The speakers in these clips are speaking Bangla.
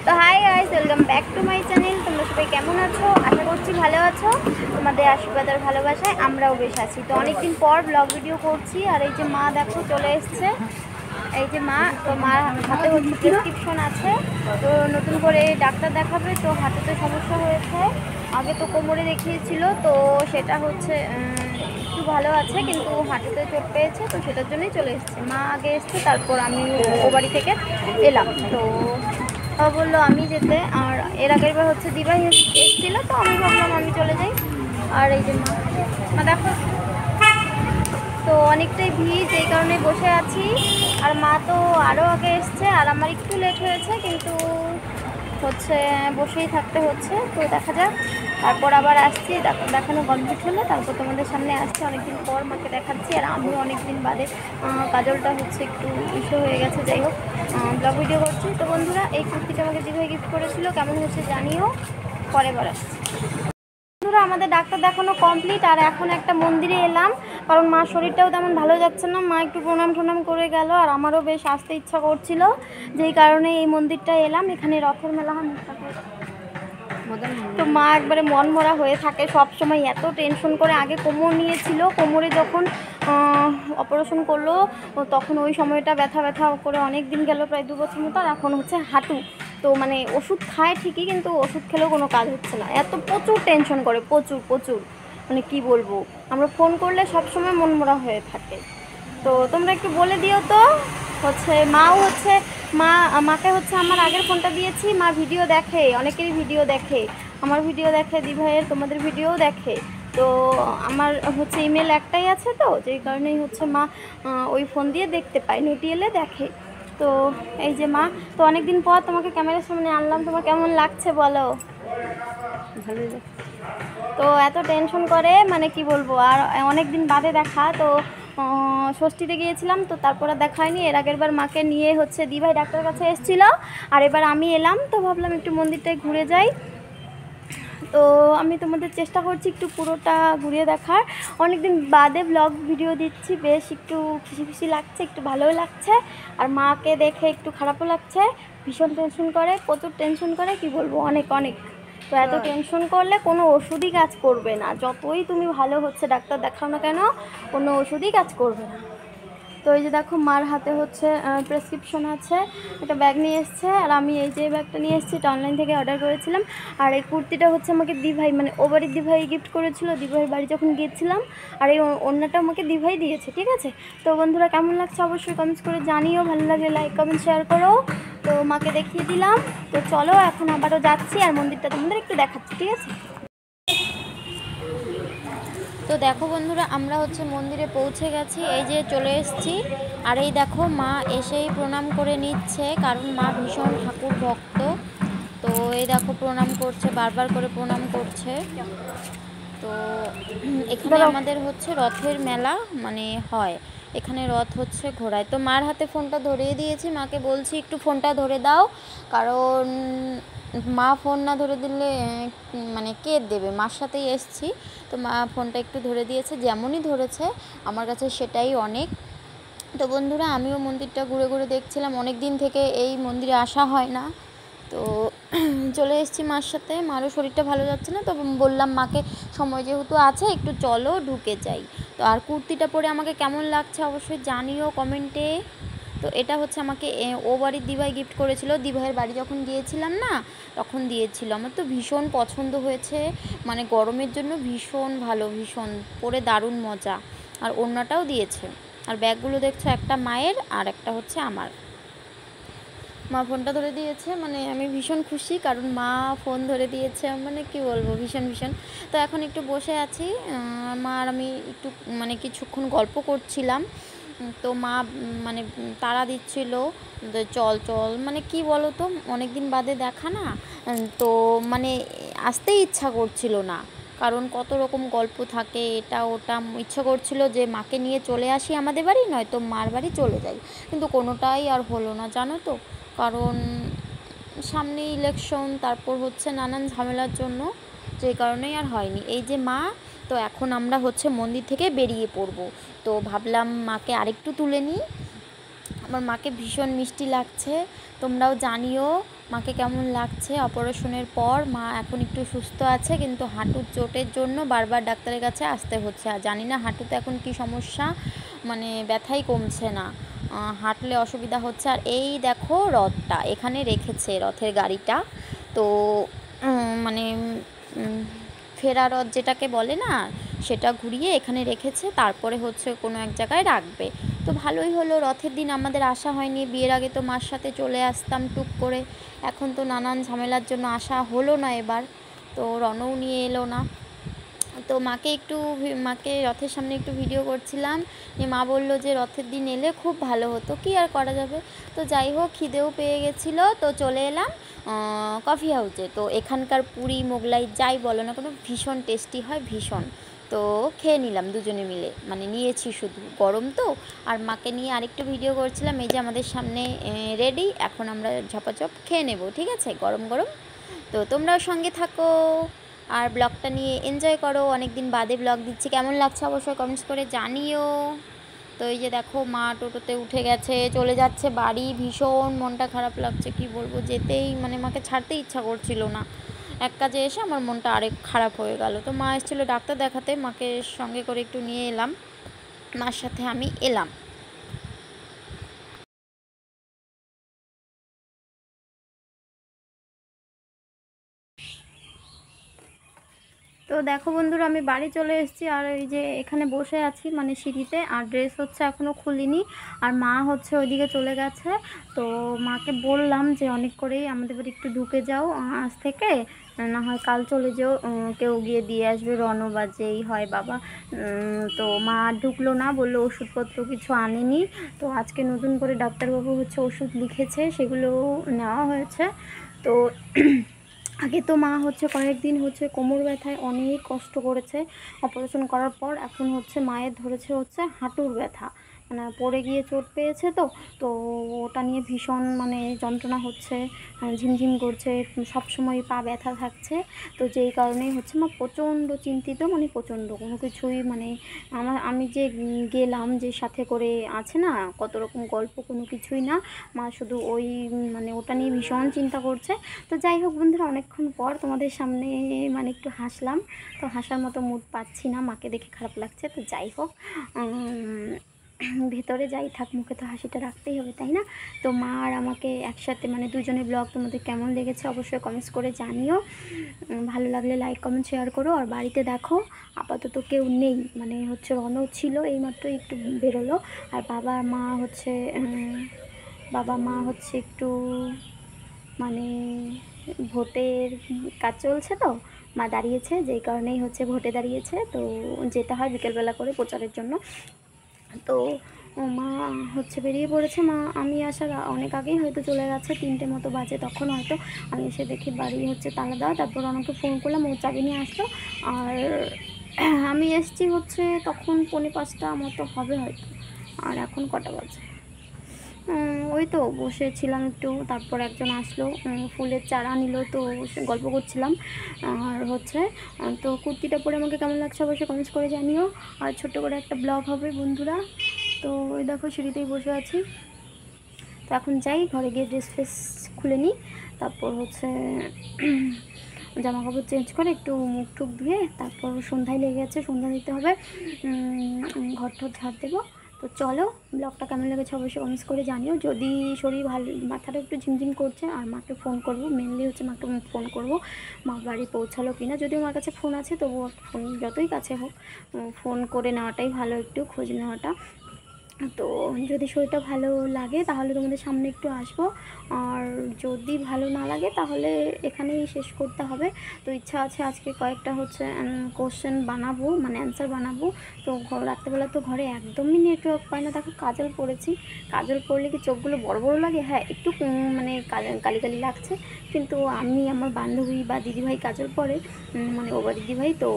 তো hi guys, welcome back to my channel. তোমরা সবাই কেমন আছো? আশা করছি ভালো আছো। তোমাদের আশীর্বাদ আর ভালোবাসায় আমরাও বেশ আছি। তো অনেকদিন পর ব্লগ ভিডিও করছি। আর এই যে মা দেখো চলে এসছে, এই যে মা। তো মার হাতে হচ্ছে প্রেসক্রিপশন আছে, তো নতুন করে ডাক্তার দেখাবে। তো হাতেতে সমস্যা হয়েছে, আগে তো কোমরে দেখিয়েছিল, তো সেটা হচ্ছে একটু ভালো আছে, কিন্তু হাঁটুতে চোট পেয়েছে, তো সেটার জন্যই চলে এসছে। মা আগে এসছে, তারপর আমি ও বাড়ি থেকে এলাম। তো বললো আমি যেতে, আর এর আগের বার হচ্ছে দিবাই এসেছিলো, তো আমি ভাবলাম আমি চলে যাই। আর এই যে মা দেখো, তো অনেকটাই ভিড়, এই কারণে বসে আছি। আর মা তো আরও আগে এসছে, আর আমার একটু লেট হয়েছে, কিন্তু হচ্ছে বসেই থাকতে হচ্ছে। তো দেখা যাক, তারপর আবার আসছি, দেখানো কমপ্লিট হলে তারপর তোমাদের সামনে আসছি। অনেকদিন পর মাকে দেখাচ্ছি, আর আমিও অনেকদিন বাদে কাজলটা হচ্ছে একটু ইস্যু হয়ে গেছে। যাই হোক, ব্লগ ভিডিও করছি। তো বন্ধুরা, এই কুর্তিটা আমাকে দিভাই গিফট করেছিল, কেমন হচ্ছে জানিও, পরের বার আসছি। বন্ধুরা, আমাদের ডাক্তার দেখানো কমপ্লিট, আর এখন একটা মন্দিরে এলাম, কারণ মার শরীরটাও তেমন ভালো যাচ্ছে না। মা একটু প্রণাম করে গেল, আর আমারও বেশ আসতে ইচ্ছা করছিল, যেই কারণে এই মন্দিরটা এলাম। এখানে রথের মেলা হয়। তো মা একবারে মন মরা হয়ে থাকে সব সময়, এত টেনশন করে। আগে কোমর নিয়েছিল, কোমরে যখন অপারেশন করলো তখন ওই সময়টা ব্যথা করে অনেক দিন গেল, প্রায় 2 বছর মতো। আর এখন হচ্ছে হাঁটু। তো মানে ওষুধ খায় ঠিকই, কিন্তু ওষুধ খেলেও কোনো কাজ হচ্ছে না। এত প্রচুর টেনশন করে, প্রচুর, মানে কি বলবো। আমরা ফোন করলে সব সময় মন মরা হয়ে থাকে। তো তোমরা একটু বলে দিও তো। মাকে হচ্ছে আমার আগের ফোনটা দিয়েছি। মা ভিডিও দেখে, অনেকেরই ভিডিও দেখে, আমার ভিডিও দেখে, দিভাইয়ের, তোমাদের ভিডিওও দেখে। তো আমার হচ্ছে ইমেল একটাই আছে, তো যেই কারণেই হচ্ছে মা ওই ফোন দিয়ে দেখতে পায়, নেটি এলে দেখে। তো এই যে মা, তো অনেকদিন পর তোমাকে ক্যামেরার সামনে আনলাম, তোমার কেমন লাগছে বলো? ভালোই লাগছে। তো এত টেনশন করে, মানে কি বলবো। আর অনেক দিন বাদে দেখা, তো ষষ্ঠীতে গিয়েছিলাম, তো তারপরে দেখা হয়নি। এর আগের বার মাকে নিয়ে হচ্ছে দিভাই ডাক্তারের কাছে এসেছিল, আর এবার আমি এলাম। তো ভাবলাম একটু মন্দিরটায় ঘুরে যাই। তো আমি তোমাদের চেষ্টা করছি একটু পুরোটা ঘুরিয়ে দেখার। অনেকদিন বাদে ব্লগ ভিডিও দিচ্ছি, বেশ একটু খুশি লাগছে, একটু ভালোও লাগছে। আর মাকে দেখে একটু খারাপও লাগছে, ভীষণ টেনশন করে, প্রচুর টেনশন করে, কি বলবো, অনেক। তো এত টেনশন করলে কোনো ওষুধই কাজ করবে না, যতই তুমি ভালো হচ্ছে ডাক্তার দেখাও না কেন, কোনো ওষুধই কাজ করবে না। তো এই যে দেখো, মার হাতে হচ্ছে প্রেসক্রিপশন আছে, একটা ব্যাগ নিয়ে এসছে। আর আমি এই যে ব্যাগটা নিয়ে এসেছি, এটা অনলাইন থেকে অর্ডার করেছিলাম। আর এই কুর্তিটা হচ্ছে আমাকে দিভাই, মানে ও বাড়ির দিভাই গিফট করেছিল, দিভাইয়ের বাড়ি যখন গিয়েছিলাম। আর এই ওড়নাটা আমাকে দিভাই দিয়েছে, ঠিক আছে। তো বন্ধুরা, কেমন লাগছে অবশ্যই কমেন্টস করে জানিও, ভালো লাগলে লাইক কমেন্ট শেয়ার করো। তো মাকে দেখিয়ে দিলাম। তো চলো, এখন আবারও যাচ্ছি, আর মন্দিরটা তোমাদের একটু দেখাচ্ছি, ঠিক আছে। তো দেখো বন্ধুরা, আমরা হচ্ছে মন্দিরে পৌঁছে গেছি, এই যে চলে এসেছি। আর এই দেখো, মা এসেই প্রণাম করে নিচ্ছে, কারণ মা ভীষণ ঠাকুর ভক্ত। তো এই দেখো প্রণাম করছে, বারবার করে প্রণাম করছে। তো এখানে আমাদের হচ্ছে রথের মেলা মানে হয়, এখানে রথ হচ্ছে ঘোড়ায়। তো মার হাতে ফোনটা ধরিয়ে দিয়েছি, মাকে বলছি একটু ফোনটা ধরে দাও, কারণ মা ফোন না ধরে দিলে মানে কে দেবে। মার সাথেই এসছি, তো মা ফোনটা একটু ধরে দিয়েছে, যেমনই ধরেছে আমার কাছে সেটাই অনেক। তো বন্ধুরা, আমিও মন্দিরটা ঘুরে দেখছিলাম, অনেক দিন থেকে এই মন্দিরে আসা হয় না। তো চলে এসেছি মার সাথে, মারও শরীরটা ভালো যাচ্ছে না, তো বললাম মাকে সময় যেহেতু আছে একটু চলো ঢুকে যাই। তো আর কুর্তিটা পরে আমাকে কেমন লাগছে অবশ্যই জানিও কমেন্টে। তো এটা হচ্ছে আমাকে ও বাড়ির দিভাই গিফট করেছিল, দিভাইয়ের বাড়ি যখন গিয়েছিলাম না তখন দিয়েছিল। আমার তো ভীষণ পছন্দ হয়েছে, মানে গরমের জন্য ভীষণ ভালো, ভীষণ পরে দারুণ মজা। আর ওড়নাটাও দিয়েছে। আর ব্যাগগুলো দেখছো, একটা মায়ের আর একটা হচ্ছে আমার। মা ফোনটা ধরে দিয়েছে, মানে আমি ভীষণ খুশি, কারণ মা ফোন ধরে দিয়েছে, মানে কি বলবো, ভীষণ। তো এখন একটু বসে আছি, মা আর আমি একটু মানে কিছুক্ষণ গল্প করছিলাম। তো মা মানে তাড়া দিচ্ছিল, চল, মানে কি বলো তো, অনেক দিন বাদে দেখা না, তো মানে আসতেই ইচ্ছা করছিল না, কারণ কত রকম গল্প থাকে, এটা ওটা। ইচ্ছা করছিল যে মাকে নিয়ে চলে আসি আমাদের বাড়ি, নয়তো মার বাড়ি চলে যাই, কিন্তু কোনোটাই আর হলো না, জানো তো। কারণ সামনে ইলেকশন, তারপর হচ্ছে নানান ঝামেলার জন্য, যে কারণেই আর হয়নি। এই যে মা, তো এখন আমরা হচ্ছে মন্দির থেকে বেরিয়ে পড়ব। তো ভাবলাম মাকে আরেকটু তুলে নিই, আমার মাকে ভীষণ মিষ্টি লাগছে, তোমরাও জানিও মাকে কেমন লাগছে অপারেশনের পর। মা এখন একটু সুস্থ আছে, কিন্তু হাঁটুর চোটের জন্য বারবার ডাক্তারের কাছে আসতে হচ্ছে। আর জানি না হাঁটুতে এখন কি সমস্যা, মানে ব্যথাই কমছে না, হাঁটলে অসুবিধা হচ্ছে। আর এই দেখো রথটা এখানে রেখেছে, রথের গাড়িটা তো মানে ফেরা রথ যেটাকে বলে না, সেটা ঘুরিয়ে এখানে রেখেছে, তারপরে হচ্ছে কোনো এক জায়গায় রাখবে। তো ভালোই হলো, রথের দিন আমাদের আসা হয়নি। বিয়ের আগে তো মার সাথে চলে আসতাম টুক করে, এখন তো নানান ঝামেলার জন্য আসা হলো না এবার, তো রনও নিয়ে এলো না। তো মাকে রথের সামনে একটু ভিডিও করছিলাম, মা বললো যে রথের দিন এলে খুব ভালো হতো, কি আর করা যাবে। তো যাই হোক, খিদেও পেয়ে গেছিলো, তো চলে এলাম কফি হাউসে। তো এখানকার পুরি মোগলাই যাই বলো না কোনো, ভীষণ টেস্টি হয়, ভীষণ। তো খেয়ে নিলাম দুজনে মিলে, মানে নিয়েছি শুধু, গরম তো। আর মাকে নিয়ে আরেকটু ভিডিও করছিলাম। এই যে আমাদের সামনে রেডি, এখন আমরা ঝপাঝপ খেয়ে নেব, ঠিক আছে, গরম গরম। তো তোমরাও সঙ্গে থাকো আর ব্লগটা নিয়ে এনজয় করো। অনেক দিন বাদে ব্লগ দিচ্ছি, কেমন লাগছে অবশ্যই কমেন্টস করে জানিও। তো এই যে দেখো মা টোটোতে উঠে গেছে, চলে যাচ্ছে বাড়ি। ভীষণ মনটা খারাপ লাগছে, কি বলবো, যেতেই মানে মাকে ছাড়তে ইচ্ছা করছিল না। এক কাজে এসে আমার মনটা আরেক খারাপ হয়ে গেল। তো মা এসেছিলো ডাক্তার দেখাতে, মাকে সঙ্গে করে একটু নিয়ে এলাম, মার সাথে আমি এলাম। তো দেখো বন্ধুরা, আমি বাড়ি চলে এসেছি, আর এই যে এখানে বসে আছি মানে সিঁড়িতে, আর ড্রেস হচ্ছে এখনও খুলিনি। আর মা হচ্ছে ওইদিকে চলে গেছে। তো মাকে বললাম যে অনেক করেই আমাদের বাড়ি একটু ঢুকে যাও আজ থেকে, না হয় কাল চলে যেও, কেউ গিয়ে দিয়ে আসবে, রনও বা যেই হয় বাবা। তো মা ঢুকলো না, বললো ওষুধপত্র কিছু আনেনি। তো আজকে নতুন করে ডাক্তারবাবু হচ্ছে ওষুধ লিখেছে, সেগুলো নেওয়া হয়েছে। তো আগে তো মা হচ্ছে কয়েকদিন হচ্ছে কোমর ব্যথায় অনেক কষ্ট করেছে অপারেশন করার পর। এখন হচ্ছে মায়ের ধরেছে হচ্ছে হাঁটুর ব্যথা, মানে পড়ে গিয়ে চোট পেয়েছে। তো তো ওটা নিয়ে ভীষণ মানে যন্ত্রণা হচ্ছে, ঝিমঝিম করছে, সব সময় পা ব্যথা থাকছে। তো যেই কারণেই হচ্ছে মা প্রচণ্ড চিন্তিত, মানে প্রচণ্ড, কোনো কিছুই মানে আমি যে গেলাম, যে সাথে করে আছে না কত রকম গল্প, কোনো কিছুই না, মা শুধু ওই মানে ওটা নিয়ে ভীষণ চিন্তা করছে। তো যাই হোক বন্ধুরা, অনেকক্ষণ পর তোমাদের সামনে মানে একটু হাসলাম, তো হাসার মতো মুড পাচ্ছি না, মাকে দেখে খারাপ লাগছে। তো যাই হোক, ভেতরে যাই থাক, মুখে তো হাসিটা রাখতেই হবে, তাই না? তো মা আর আমাকে একসাথে মানে দুজনের ব্লগ তোমাদের কেমন লেগেছে অবশ্যই কমেন্টস করে জানিও। ভালো লাগলে লাইক কমেন্ট শেয়ার করো। আর বাড়িতে দেখো আপাতত কেউ নেই, মানে হচ্ছে রনও ছিল, এইমাত্র একটু বেরোলো। আর বাবা মা হচ্ছে একটু মানে ভোটের কাজ চলছে, তো মা দাঁড়িয়েছে, যেই কারণেই হচ্ছে ভোটে দাঁড়িয়েছে, তো যেতে হয় বিকেলবেলা করে প্রচারের জন্য। তো মা হচ্ছে বেরিয়ে পড়েছে। মা আমি আসার অনেক আগেই হয়তো চলে গেছে, 3টে মতো বাজে, তখন হয়তো আমি এসে দেখি বাড়ি হচ্ছে তালা দেওয়া। তারপর ওনাকে ফোন করলাম, ও চাবি নিয়ে আসলো। আর আমি এসছি হচ্ছে তখন 4:45 মতো হবে হয়তো। আর এখন কটা বাজে, ওই তো বসেছিলাম একটু, তারপর একজন আসলো, ফুলের চারা নিল, তো গল্প করছিলাম। আর হচ্ছে তো কুর্তিটা পরে আমাকে কেমন লাগছে অবশ্যই কমেন্টস করে জানিও। আর ছোট্ট করে একটা ব্লগ হবে বন্ধুরা। তো ওই দেখো সিঁড়িতেই বসে আছি। তো এখন যাই ঘরে গিয়ে ড্রেস ফ্রেস খুলে নিই, তারপর হচ্ছে জামা কাপড় চেঞ্জ করে একটু মুখ টুক ধুয়ে, তারপর সন্ধ্যায় লেগে গেছে, সন্ধ্যা দিতে হবে, ঘর ঠর ঝাড় দেবো। তো চলো, ব্লগটা কেমন লেগেছে অবশ্যই কমেন্টস করে জানিও। যদি শরীর ভালো, মাথাটা একটু ঝিমঝিম করছে, আর মাকে ফোন করবো, মেনলি হচ্ছে মাকে ফোন করবো মা বাড়ি পৌঁছালো কিনা। যদিও আমার কাছে ফোন আছে, তবুও ফোন যতই কাছে হোক ফোন করে নেওয়াটাই ভালো, একটু খোঁজ নেওয়াটা। তো যদি শরীরটা ভালো লাগে তাহলে তোমাদের সামনে একটু আসবো, আর যদি ভালো না লাগে তাহলে এখানেই শেষ করতে হবে। তো ইচ্ছা আছে আজকে কয়েকটা হচ্ছে কোশ্চেন বানাবো, মানে অ্যান্সার বানাবো। তো রাত্রেবেলা তো ঘরে একদমই নেটওয়ার্ক পায় না। দেখো কাজল পরেছি, কাজল পরলে কি চোখগুলো বড় বড় লাগে? হ্যাঁ, একটু মানে কালি কালি লাগছে, কিন্তু আমি আমার বান্ধবী বা দিদিভাই কাজল পরে, মানে ও বা দিদিভাই, তো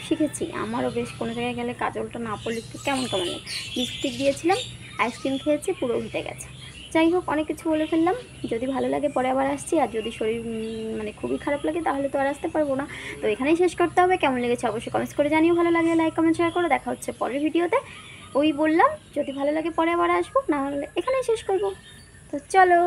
শিখেছি। আমারও বেশ কোনো জায়গায় গেলে কাজলটা না পরলে একটু কেমন কেমন লাগে। লিপস্টিক দিয়েছিলাম, আইসক্রিম খেয়েছি, পুরো উঠে গেছে। যাই হোক, অনেক কিছু বলে ফেললাম। যদি ভালো লাগে পরে আবার আসছি, আর যদি শরীর মানে খুবই খারাপ লাগে তাহলে তো আর আসতে পারবো না। তো এখানেই শেষ করতে হবে। কেমন লেগেছে অবশ্যই কমেন্টস করে জানিও। ভালো লাগলে লাইক কমেন্ট শেয়ার করো। দেখা হচ্ছে পরের ভিডিওতে। ওই বললাম যদি ভালো লাগে পরে আবার আসবো, না হলে এখানেই শেষ করবো। তো চলো।